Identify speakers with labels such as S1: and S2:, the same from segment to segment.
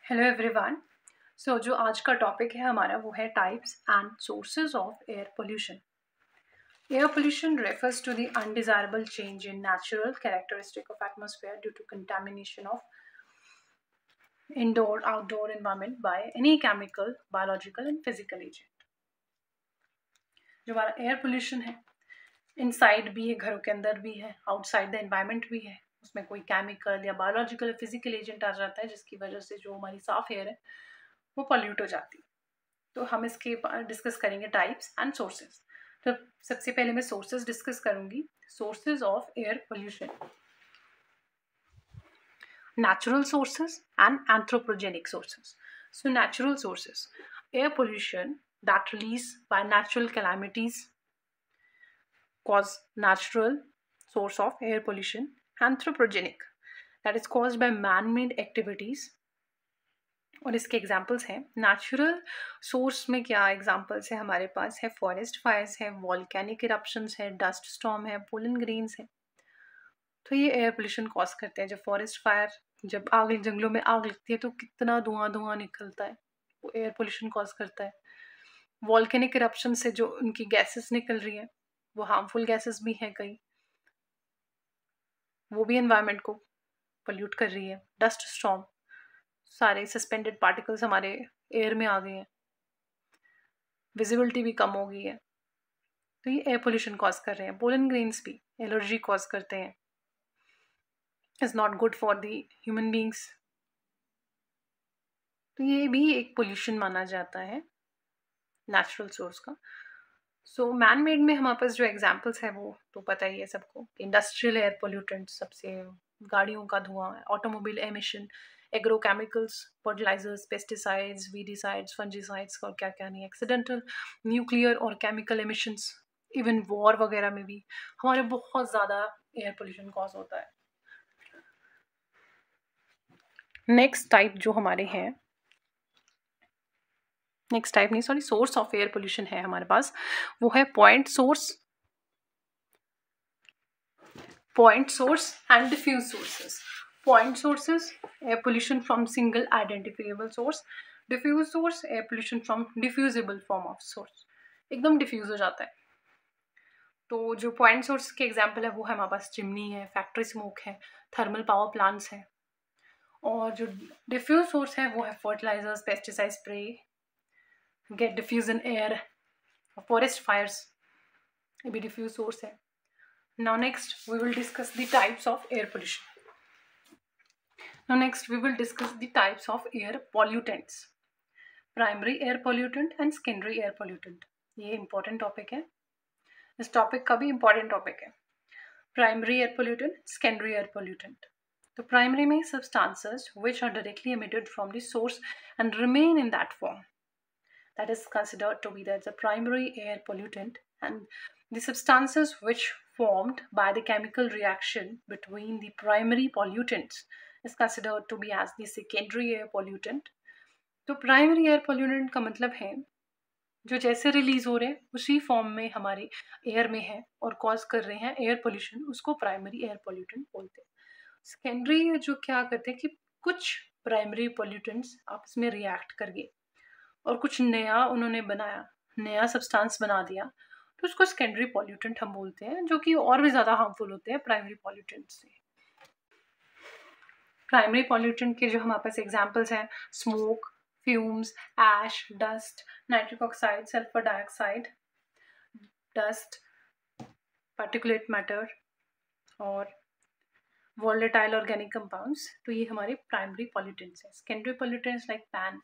S1: Hello everyone. जो आज का टॉपिक है हमारा वो है types and sources of air pollution. Air pollution refers to the undesirable change in natural characteristic of atmosphere due to contamination of indoor outdoor environment by any chemical, biological and physical agent। जो हमारा air pollution है inside भी है, घरों के अंदर भी है, आउटसाइड द एनवायरनमेंट भी है। उसमें कोई केमिकल या बायोलॉजिकल या फिजिकल एजेंट आ जाता है जिसकी वजह से जो हमारी साफ एयर है वो पॉल्यूट हो जाती है। तो हम इसके डिस्कस करेंगे टाइप्स एंड सोर्सेज। तो सबसे पहले मैं सोर्सेज डिस्कस करूंगी। Sources of air pollution, natural sources and anthropogenic sources. So natural sources, air pollution that release by natural calamities cause natural source of air pollution. Anthropogenic, that is caused by man-made activities, और इसके examples हैं। Natural source में क्या examples है हमारे पास है, forest fires है, वॉल्केनिक इरप्शंस है, डस्ट स्टॉर्म है, पोलन ग्रेन्स है। तो ये एयर पोल्यूशन कॉज करते हैं। जब फॉरेस्ट फायर, जब आग जंगलों में आग लगती है तो कितना धुआं निकलता है, वो एयर पोल्यूशन कॉज करता है। वॉल्केनिक इरप्शन से जो उनकी गैसेस निकल रही है वो हार्मफुल गैसेस भी हैं कई, वो भी एनवायरनमेंट को पोल्यूट कर रही है। डस्ट स्टॉर्म, सारे सस्पेंडेड पार्टिकल्स हमारे एयर में आ गए हैं, विजिबिलिटी भी कम हो गई है, तो ये एयर पोल्यूशन कॉज कर रहे हैं। पोलन ग्रेन्स भी एलर्जी कॉज करते हैं, is not good for the human beings. तो ये भी एक पोल्यूशन माना जाता है नेचुरल सोर्स का। सो मैन मेड में हमारे पास जो एग्जाम्पल्स है वो तो पता ही है सबको। इंडस्ट्रियल एयर पोल्यूटेंट, सबसे गाड़ियों का धुआं, automobile emission, agrochemicals, fertilisers, pesticides, weedicides, fungicides और क्या क्या नहीं, एक्सीडेंटल न्यूक्लियर और केमिकल एमिशंस, इवन वॉर वगैरह में भी हमारे बहुत ज़्यादा एयर पोल्यूशन कॉज होता है। नेक्स्ट टाइप जो हमारे हैं, नेक्स्ट टाइप नहीं sorry source of air pollution है हमारे पास, वो है point source and diffuse sources. Point sources, air pollution from single identifiable source. Diffuse source, air pollution from diffusible form of source, एकदम diffuse हो जाता है। तो जो पॉइंट सोर्स के एग्जाम्पल है वो है हमारे पास चिमनी है, फैक्ट्री स्मोक है, थर्मल पावर प्लांट्स है। और जो डिफ्यूज सोर्स है वो है fertilisers, pesticide spray, get diffuse in air, forest fires, ये भी डिफ्यूज सोर्स है। Now next we will discuss the types of air pollution. Now next we will discuss the types of air pollutants. Primary air pollutant and secondary air pollutant. ये important topic है, इस topic का भी important topic है। Primary air pollutant, secondary air pollutant. तो primary में substances which are directly emitted from the source and remain in that form, that is considered to be the primary air pollutant, and the substances which formed by the chemical reaction between the primary pollutants is considered to be as the secondary air pollutant. तो primary air pollutant का मतलब है जो जैसे release हो रहे हैं उसी फॉर्म में हमारे एयर में है और कॉज कर रहे हैं एयर पोल्यूशन, उसको प्राइमरी एयर पोल्यूटेंट बोलते हैं। सेकेंडरी जो क्या करते हैं कि कुछ प्राइमरी पोल्यूटेंट्स आपस में रिएक्ट कर गए और कुछ नया उन्होंने बनाया, नया सब्सटेंस बना दिया, तो उसको सेकेंडरी पॉल्यूटेंट हम बोलते हैं, जो कि और भी ज़्यादा हार्मफुल होते हैं प्राइमरी पॉल्यूटेंट से। प्राइमरी पॉल्यूटेंट के जो हमारे पास एग्जांपल्स हैं, smoke, fumes, ash, dust, nitric oxide, sulphur dioxide, dust, particulate matter और वोलेटाइल ऑर्गेनिक कंपाउंड्स, तो ये हमारे प्राइमरी पॉल्यूटेंट्स हैं। Secondary pollutants like PAN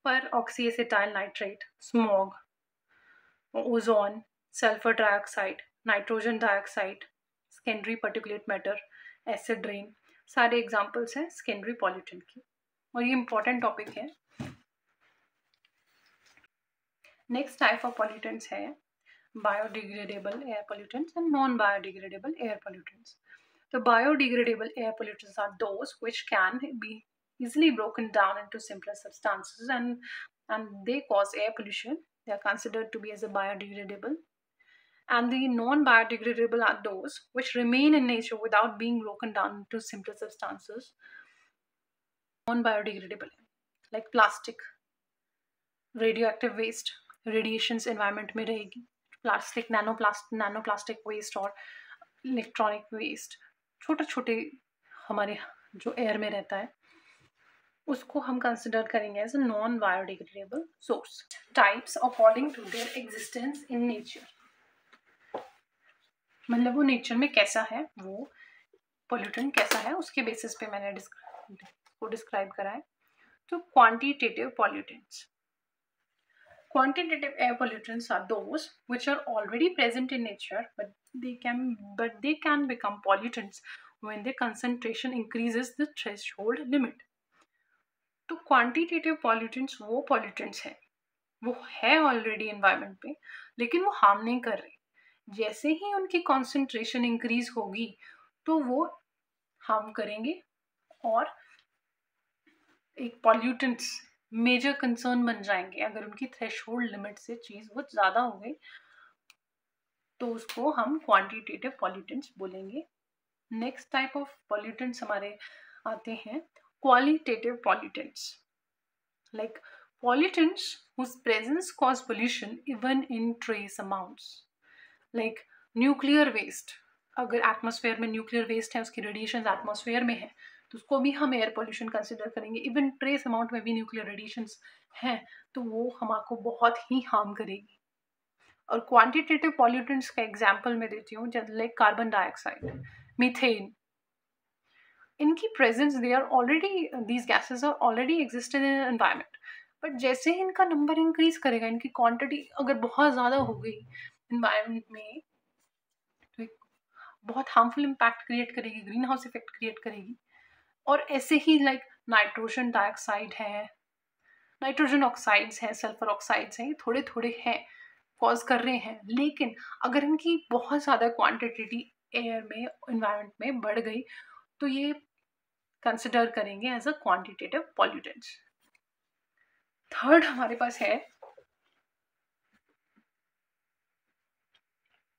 S1: peroxyacetyl nitrate, smog, ozone, sulphur dioxide, nitrogen dioxide, secondary particulate matter, acid rain, सारे examples हैं secondary pollutant की, और ये इंपॉर्टेंट टॉपिक है। नेक्स्ट टाइप ऑफ पॉल्यूटेंट्स है biodegradable air pollutants and non biodegradable air pollutants. तो biodegradable air pollutants are those which can be easily broken down into simpler substances and they cause air pollution. They are considered to be as a biodegradable. And the non-biodegradable are those which remain in nature without being broken down into simpler substances. Non-biodegradable. Like plastic, radio active waste, radiations environment में रहेगी, plastic, nano plastic waste और electronic waste, छोटे छोटे हमारे जो air में रहता है, उसको हम कंसिडर करेंगे as a non biodegradable source. Types according to their existence in nature, मतलब वो नेचर में कैसा है, वो पोल्यूटेंट कैसा है, उसके बेसिस पे मैंने डिस्क्राइब करा है। तो quantitative pollutants, quantitative air pollutants are those which are already present in nature, but they can become pollutants when their concentration increases the threshold limit. तो क्वांटिटेटिव पॉल्यूटेंट्स वो पॉल्यूटेंट्स हैं, वो है ऑलरेडी एनवायरनमेंट पे, लेकिन वो हार्म नहीं कर रहे। जैसे ही उनकी कॉन्सेंट्रेशन इंक्रीज होगी तो वो हार्म करेंगे, और एक पॉल्यूटेंट्स मेजर कंसर्न बन जाएंगे। अगर उनकी थ्रेशोल्ड लिमिट से चीज़ बहुत ज़्यादा हो गई तो उसको हम क्वांटिटेटिव पॉल्यूटेंट्स बोलेंगे। नेक्स्ट टाइप ऑफ पॉल्यूटेंट्स हमारे आते हैं qualitative pollutants, like pollutants whose presence cause pollution even in trace amounts, like nuclear waste। अगर एटमॉस्फेयर में न्यूक्लियर वेस्ट है, उसकी रेडिएशन एटमॉस्फेयर में है, तो उसको भी हम एयर पोल्यूशन कंसिडर करेंगे। इवन ट्रेस अमाउंट में भी न्यूक्लियर रेडिएशंस हैं तो वो हमको बहुत ही हार्म करेगी। और क्वांटिटेटिव पॉल्यूटेंट्स का एग्जांपल मैं देती हूँ, जैसे लाइक कार्बन डाइऑक्साइड, मीथेन। इनकी presence, they are already, these gases are already existed in environment, but जैसे ही इनका नंबर इंक्रीज करेगा, इनकी क्वांटिटी अगर बहुत ज़्यादा हो गई एनवायरनमेंट में, तो एक बहुत हार्मफुल इम्पैक्ट क्रिएट करेगी, ग्रीन हाउस इफेक्ट क्रिएट करेगी। और ऐसे ही लाइक नाइट्रोजन डाइऑक्साइड है, नाइट्रोजन ऑक्साइड्स हैं, सल्फर ऑक्साइड्स हैं, ये थोड़े थोड़े हैं, कॉज कर रहे हैं, लेकिन अगर इनकी बहुत ज़्यादा क्वांटिटी एयर में, एनवायरनमेंट में बढ़ गई तो ये कंसिडर करेंगे as a quantitative pollutants. Third हमारे पास है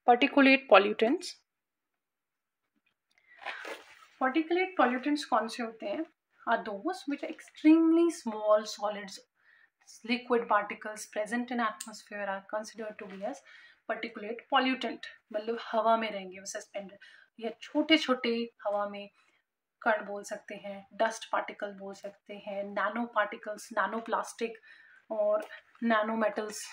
S1: पर्टिकुलेट पॉल्यूटेंट्स। पर्टिकुलेट पॉल्यूटेंट्स कौन से होते हैं? Are those which are extremely small solids, liquid particles present in atmosphere are considered to be as particulate pollutant. मतलब हवा में रहेंगे वो सस्पेंडेड, या छोटे छोटे हवा में कण बोल सकते हैं, डस्ट पार्टिकल बोल सकते हैं, नैनो पार्टिकल्स, नैनो प्लास्टिक और नैनो मेटल्स।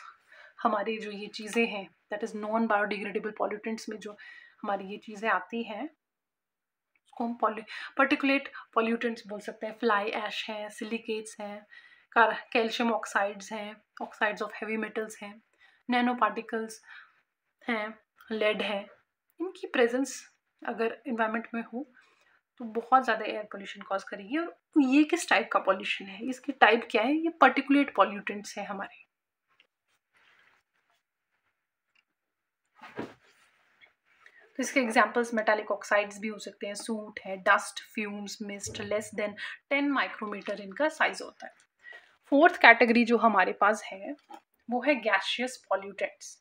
S1: हमारी जो ये चीज़ें हैं, that is non biodegradable pollutants में जो हमारी ये चीज़ें आती हैं, उसको हम पर्टिकुलेट पॉल्यूटेंट्स बोल सकते हैं। फ्लाई ऐश हैं, सिलिकेट्स हैं, कैल्शियम ऑक्साइड्स हैं, ऑक्साइड्स ऑफ हैवी मेटल्स हैं, नैनो पार्टिकल्स हैं, लेड है। इनकी प्रेजेंस अगर इन्वायरमेंट में हो तो बहुत ज़्यादा एयर पोल्यूशन कॉज करेगी। और ये किस टाइप का पॉल्यूशन है, इसकी टाइप क्या है? ये पर्टिकुलेट पॉल्यूटेंट्स है हमारे। तो इसके एग्जांपल्स मेटालिक ऑक्साइड्स भी हो सकते हैं, सूट है, dust, fumes, mist, less than 10 micrometre इनका साइज होता है। फोर्थ कैटेगरी जो हमारे पास है वो है गैसियस पॉल्यूटेंट्स।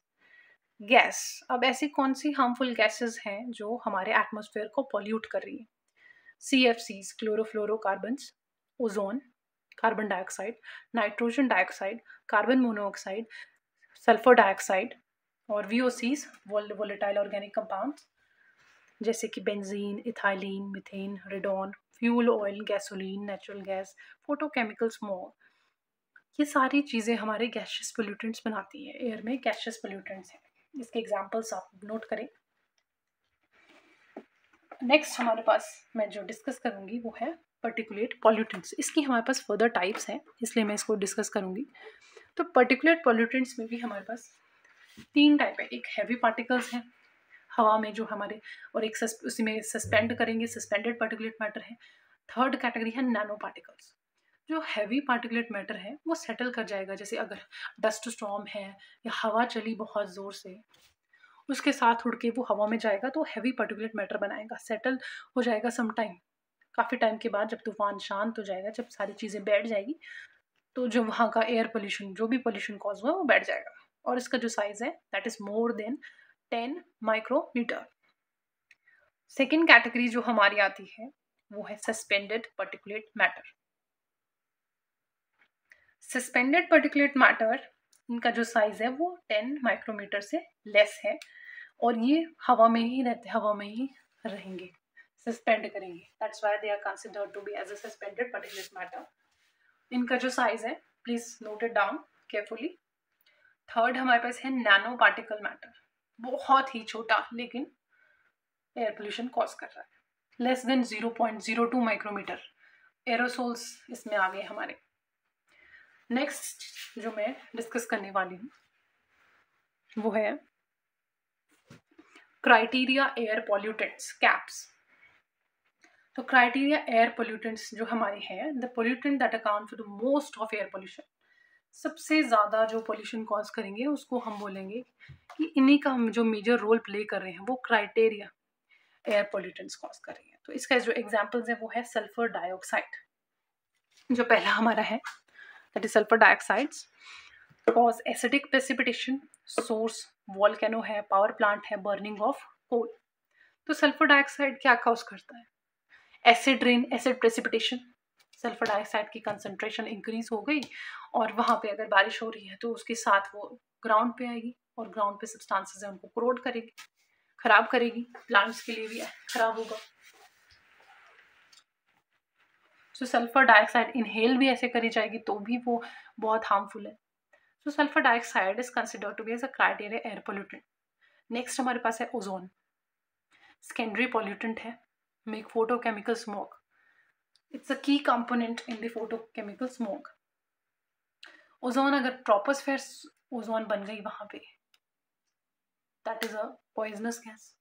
S1: गैस, अब ऐसी कौन सी हार्मफुल गैसेस हैं जो हमारे एटमॉस्फेयर को पॉल्यूट कर रही है? CFCs, chlorofluorocarbons, ozone, carbon dioxide, nitrogen dioxide, carbon monoxide, sulphur dioxide, और VOCs, वोलेटाइल ऑर्गेनिक कंपाउंड्स, जैसे कि benzene, ethylene, methane, radon, fuel oil, gasoline, natural gas, photochemical smoke. ये सारी चीज़ें हमारे गैसियस पोल्यूटेंट्स बनाती है, एयर में गैसियस पोल्यूटेंट्स हैं। इसके एग्जांपल्स आप नोट करें। नेक्स्ट हमारे पास मैं जो डिस्कस करूँगी वो है पर्टिकुलेट पॉल्यूटेंट्स। इसकी हमारे पास फर्दर टाइप्स हैं, इसलिए मैं इसको डिस्कस करूँगी। तो पर्टिकुलेट पॉल्यूटेंट्स में भी हमारे पास 3 टाइप है। एक हैवी पार्टिकल्स हैं हवा में जो हमारे, और एक उसी में सस्पेंड करेंगे, सस्पेंडेड पार्टिकुलेट मैटर है। थर्ड कैटेगरी है नैनो पार्टिकल्स। जो हैवी पार्टिकुलेट मैटर है वो सेटल कर जाएगा, जैसे अगर डस्ट स्टॉर्म है या हवा चली बहुत ज़ोर से, उसके साथ उड़ के वो हवा में जाएगा तो हैवी पार्टिकुलेट मैटर बनाएगा, सेटल हो जाएगा सम टाइम। काफ़ी टाइम के बाद जब तूफान शांत हो जाएगा, जब सारी चीज़ें बैठ जाएगी, तो जो वहाँ का एयर पोल्यूशन, जो भी पोल्यूशन कॉज हुआ वो बैठ जाएगा। और इसका जो साइज़ है that is more than 10 micrometre. Second category जो हमारी आती है वो है suspended particulate matter. Suspended particulate matter, इनका जो साइज है वो 10 माइक्रोमीटर से लेस है और ये हवा में ही रहते, हवा में ही रहेंगे, सस्पेंड करेंगे, that's why they are considered to be as a suspended particulate matter. इनका जो साइज है, please note it down carefully. Third हमारे पास है नैनो पार्टिकल मैटर, बहुत ही छोटा लेकिन एयर पोल्यूशन कॉज कर रहा है, लेस देन 0.02 माइक्रोमीटर, एरोसोल्स इसमें आ गए हमारे। नेक्स्ट जो मैं डिस्कस करने वाली हूँ वो है क्राइटेरिया एयर पोल्यूटेंट्स, कैप्स। तो क्राइटेरिया एयर पोल्यूटेंट्स जो हमारे हैं, the pollutant that account for the most of air pollution, सबसे ज़्यादा जो पोल्यूशन कॉज करेंगे उसको हम बोलेंगे कि इन्हीं का जो मेजर रोल प्ले कर रहे हैं वो क्राइटेरिया एयर पोल्यूटेंट्स कॉज कर रही है। तो इसका जो एग्जांपल्स है वो है सल्फर डाइऑक्साइड, जो पहला हमारा है, that is sulphur dioxides cause acidic precipitation, source volcano है, पावर प्लांट है, बर्निंग ऑफ कोल। तो सल्फर डाइऑक्साइड क्या कॉज करता है? Acid rain, acid precipitation, sulphur dioxide की कंसंट्रेशन इंक्रीज हो गई और वहाँ पे अगर बारिश हो रही है तो उसके साथ वो ग्राउंड पे आएगी और ग्राउंड पे सब्सटेंसेस है उनको कोरोड करेगी, खराब करेगी, प्लांट्स के लिए भी खराब होगा। सो सल्फर डाइऑक्साइड इनहेल भी ऐसे करी जाएगी तो भी वो बहुत हार्मफुल है। So sulphur dioxide is considered to be as a criteria air pollutant. Next हमारे पास है ओजोन, सेकेंडरी पोल्यूटेंट है, make photochemical smoke, it's a key component in the photochemical smoke. Ozone अगर ट्रोपोस्फेयर ओजोन बन गई वहां पे, that is a poisonous gas.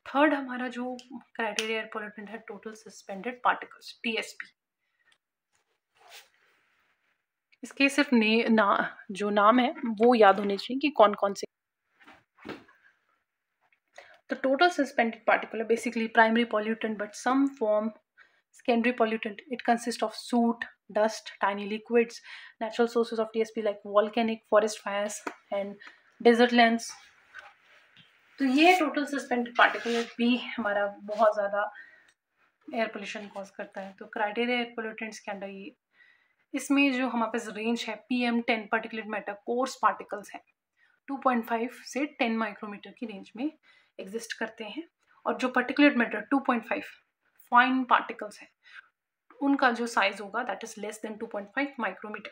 S1: Third हमारा जो क्राइटेरिया एयर पोल्यूटेंट है टोटल सस्पेंडेड पार्टिकल्स, टीएसपी। इसके सिर्फ जो नाम है वो याद होने चाहिए कि कौन कौन से। The total suspended particle are basically primary pollutant, but some form secondary pollutant. It consists of soot, dust, tiny liquids, natural sources of TSP like volcanic, forest fires, and desert lands. तो ये total suspended particle भी हमारा बहुत ज़्यादा air pollution cause करता है। तो criteria air pollutants के अंडर ये, इसमें जो हमारे पास रेंज है PM10 particulate matter course particles हैं, 2.5 से 10 माइक्रोमीटर की रेंज में एग्जिस्ट करते हैं, और जो पार्टिकुलेट मैटर 2.5 फाइन पार्टिकल्स हैं उनका जो साइज होगा that is less than 2.5 micrometre.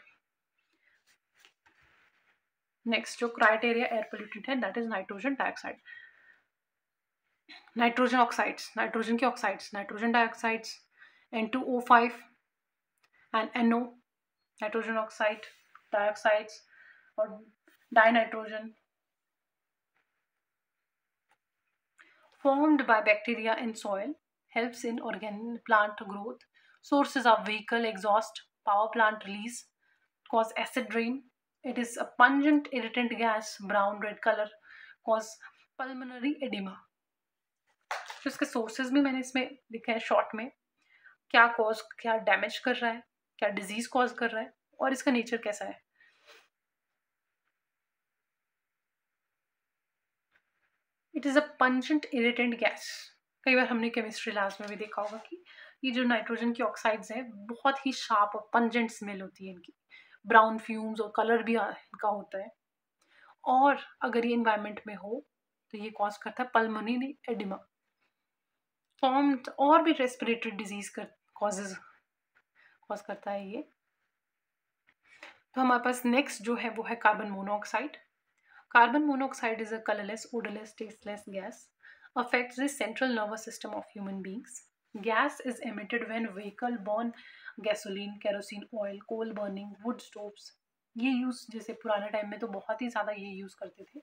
S1: Next जो क्राइटेरिया एयर पोल्यूटेंट है that is nitrogen dioxide, nitrogen oxides, nitrogen के oxides, nitrogen dioxides, N2O5 and NO, nitrogen oxide, dioxides और dinitrogen, formed by bacteria in soil, helps in organic plant growth. Sources are vehicle exhaust, power plant release, cause acid rain. It is a pungent irritant gas, brown red color, cause pulmonary edema. तो इसके sources भी मैंने इसमें लिखे हैं short में, क्या damage कर रहा है, क्या डिजीज कॉज कर रहा है और इसका नेचर कैसा है। It is a pungent irritant gas. कई बार हमने केमिस्ट्री लैब्स में भी देखा होगा कि ये जो नाइट्रोजन की ऑक्साइड्स हैं बहुत ही शार्प और पंजेंट स्मेल होती है इनकी, ब्राउन फ्यूम्स और कलर भी इनका होता है, और अगर ये इन्वायरमेंट में हो तो ये कॉज करता है पल्मोनरी एडिमा, फॉर्म्ड और भी रेस्पिरेटरी डिजीज कॉज करता है ये। तो हमारे पास नेक्स्ट जो है वो है carbon monoxide. Carbon monoxide is a colorless, odorless, tasteless gas. Affects the central nervous system of human beings. Gas is emitted when vehicle burn gasoline, kerosene oil, coal burning, wood stoves. ये use जैसे पुराने time में तो बहुत ही ज़्यादा ये use करते थे,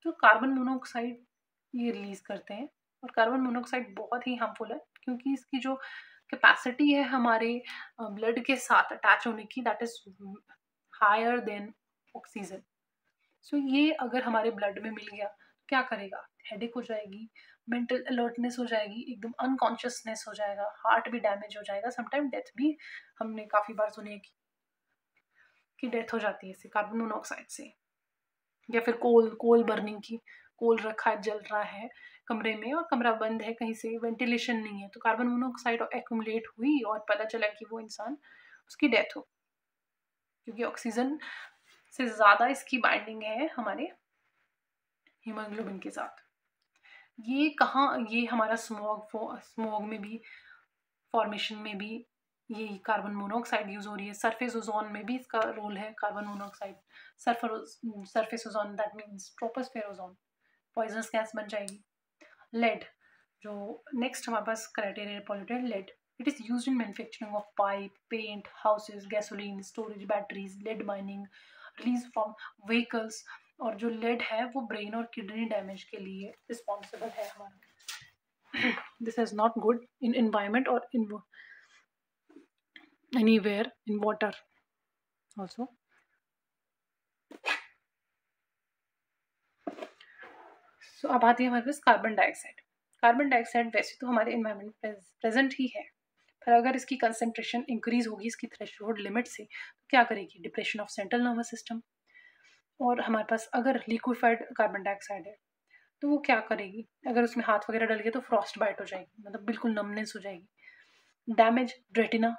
S1: तो कार्बन मोनोऑक्साइड ये रिलीज़ करते हैं। और कार्बन मोनोऑक्साइड बहुत ही हार्मफुल है क्योंकि इसकी जो कैपेसिटी है हमारे ब्लड के साथ अटैच होने की, that is higher than oxygen. So ये अगर हमारे ब्लड में मिल गया तो क्या करेगा, हेडेक हो जाएगी, मेंटल अलर्टनेस हो जाएगी, एकदम अनकॉन्शियसनेस हो जाएगा, हार्ट भी डैमेज हो जाएगा, समटाइम डेथ भी हमने काफ़ी बार सुनी है कि डेथ हो जाती है इससे, कार्बन मोनोऑक्साइड से। या फिर कोल बर्निंग की, कोल रखा है, जल रहा है कमरे में और कमरा बंद है, कहीं से वेंटिलेशन नहीं है, तो कार्बन मोनोऑक्साइड एक्यूमुलेट हुई और पता चला कि वो इंसान, उसकी डेथ हो। क्योंकि ऑक्सीजन से ज़्यादा इसकी बाइंडिंग है हमारे हीमोग्लोबिन के साथ। ये कहाँ, ये हमारा स्मॉग में भी, फॉर्मेशन में भी ये कार्बन मोनोऑक्साइड यूज हो रही है। सरफेस ओजोन में भी इसका रोल है, carbon monoxide. Surface ozone that means troposphere ozone poisonous gas बन जाएगी। लेड, जो नेक्स्ट हमारे पास criteria pollutant, lead. It is used in manufacturing of pipe, paint, houses, gasoline, storage, batteries, lead mining, release from vehicles. और जो lead है वो brain और किडनी डैमेज के लिए रिस्पॉन्सिबल है हमारा। This is not good in environment और इन anywhere in water also. So अब आती है हमारे पास कार्बन डाइऑक्साइड। कार्बन डाइऑक्साइड वैसे तो हमारे एनवायरमेंट प्रेजेंट ही है, पर अगर इसकी कंसंट्रेशन इंक्रीज होगी इसकी थ्रेशोल्ड लिमिट से, तो क्या करेगी? Depression of central nervous system. और हमारे पास अगर लिक्विफाइड कार्बन डाइऑक्साइड है तो वो क्या करेगी? अगर उसमें हाथ वगैरह डल गया तो फ्रॉस्ट बाइट हो जाएगी, मतलब बिल्कुल नमनेस हो जाएगी। Damage retina,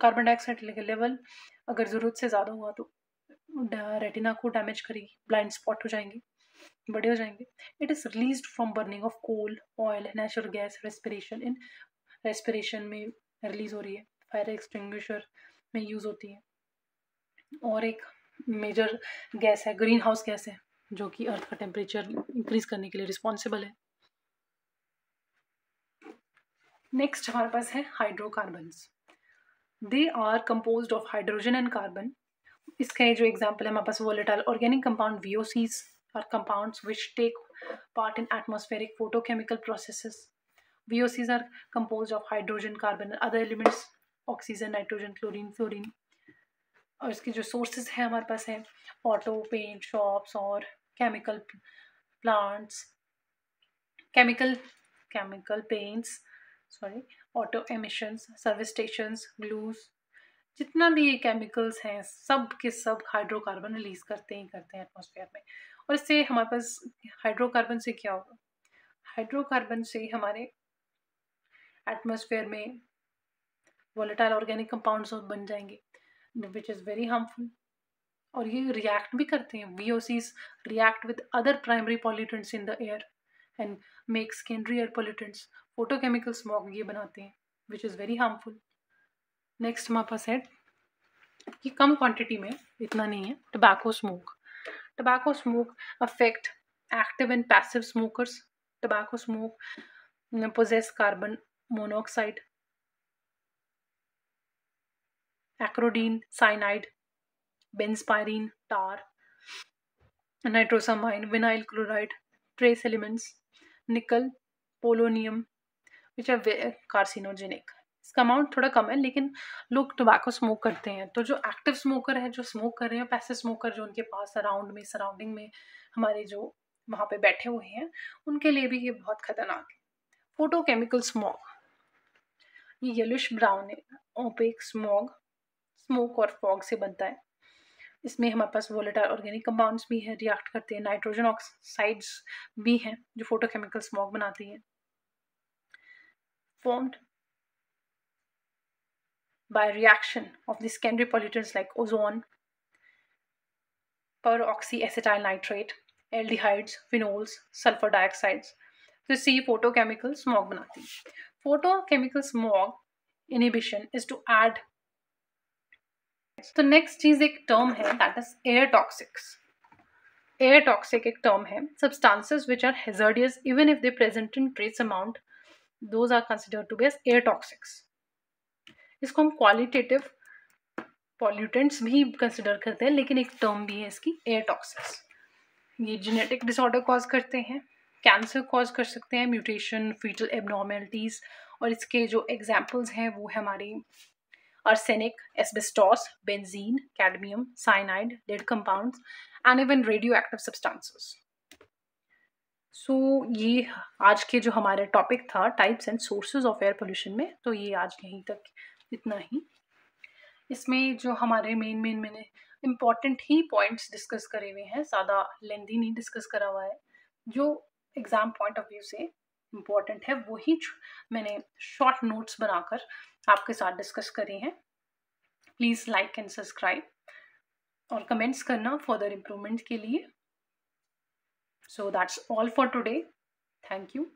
S1: carbon dioxide level अगर ज़रूरत से ज़्यादा हुआ तो रेटिना को डैमेज करेगी, ब्लाइंड स्पॉट हो जाएंगे, बड़े हो जाएंगे। It is released from burning of coal, oil, natural gas, respiration में रिलीज हो रही है, फायर एक्सटिंग्विशर में यूज़ होती है। और एक मेजर गैस है, ग्रीन हाउस गैस है, जो कि अर्थ का टेम्परेचर इंक्रीज करने के लिए रिस्पॉन्सिबल है। नेक्स्ट हमारे पास है hydrocarbons. They are composed of hydrogen and carbon. इसका जो एग्जाम्पल है हमारे पास volatile organic compound VOCs are compounds which take part in atmospheric photochemical processes. VOCs are composed of hydrogen, carbon and other elements, oxygen, nitrogen, chlorine, fluorine. और इसके जो sources है हमारे पास है ऑटो, पेंट शॉप्स और chemical plants, chemical paints, auto emissions, service stations, glues, जितना भी ये केमिकल्स हैं सब के सब हाइड्रोकार्बन रिलीज करते हैं एटमॉस्फेयर में। और इससे हमारे पास हाइड्रोकार्बन से क्या होगा? हाइड्रोकार्बन से हमारे एटमॉस्फेयर में वोलेटाइल ऑर्गेनिक कंपाउंड्स बन जाएंगे विच इज़ वेरी हार्मफुल। और ये रिएक्ट भी करते हैं, VOCs react with other primary pollutants in the air and make secondary air pollutants. Photochemical smog ये बनाते हैं which is very harmful. Next हमारे पास है कि कम क्वांटिटी में, इतना नहीं है, tobacco smoke. Tobacco smoke affect active and passive smokers. Tobacco smoke possess carbon monoxide, acridine, cyanide, benzpyrene, tar, nitrosamine, vinyl chloride, trace elements, nickel, polonium, which are carcinogenic. इसका amount थोड़ा कम है, लेकिन लोग टोबैको स्मोक करते हैं। तो जो active smoker है, जो स्मोक कर रहे हैं, पैसिव स्मोकर जो उनके पास सराउंडिंग में हमारे जो वहाँ पे बैठे हुए हैं, उनके लिए भी ये बहुत खतरनाक है। फोटोकेमिकल स्मोक, ये येलोइश ब्राउन है, ओपेक स्मोक और फॉग से बनता है। इसमें हमारे पास वोलेटाइल ऑर्गेनिक कंपाउंड्स भी हैं, रिएक्ट करते हैं, नाइट्रोजन ऑक्साइड्स भी हैं जो फोटोकेमिकल स्मोक बनाती है। Formed by reaction of the secondary pollutants like ozone, peroxyacetyl nitrate, aldehydes, phenols, sulfur dioxides. तो इससे ये photochemical smog बनाती है। Photochemical smog inhibition is to add। तो नेक्स्ट चीज एक टर्म है that is air toxics. Air toxic एक टर्म है, substances which are hazardous even if they present in trace amount, those are considered to be as air toxics. इसको हम qualitative pollutants भी consider करते हैं, लेकिन एक टर्म भी है इसकी, एयर टॉक्सिक्स। ये जेनेटिक डिसऑर्डर कॉज करते हैं, कैंसर कॉज कर सकते हैं, म्यूटेशन, फीटल एबनॉर्मेलिटीज। और इसके जो एग्जाम्पल्स हैं वो है हमारी arsenic, asbestos, benzene, cadmium, cyanide, lead compounds and even radioactive substances. So ये आज के जो हमारा टॉपिक था types and sources of air pollution में, तो ये आज यहीं तक इतना ही। इसमें जो हमारे मैंने इम्पॉर्टेंट ही पॉइंट्स डिस्कस करे हुए हैं, ज़्यादा लेंदी नहीं डिस्कस करा हुआ है। जो एग्ज़ाम पॉइंट ऑफ व्यू से इम्पॉर्टेंट है वही मैंने शॉर्ट नोट्स बनाकर आपके साथ डिस्कस करे हैं। Please like and subscribe. और कमेंट्स करना फर्दर इम्प्रूवमेंट के लिए. So that's all for today. Thank you.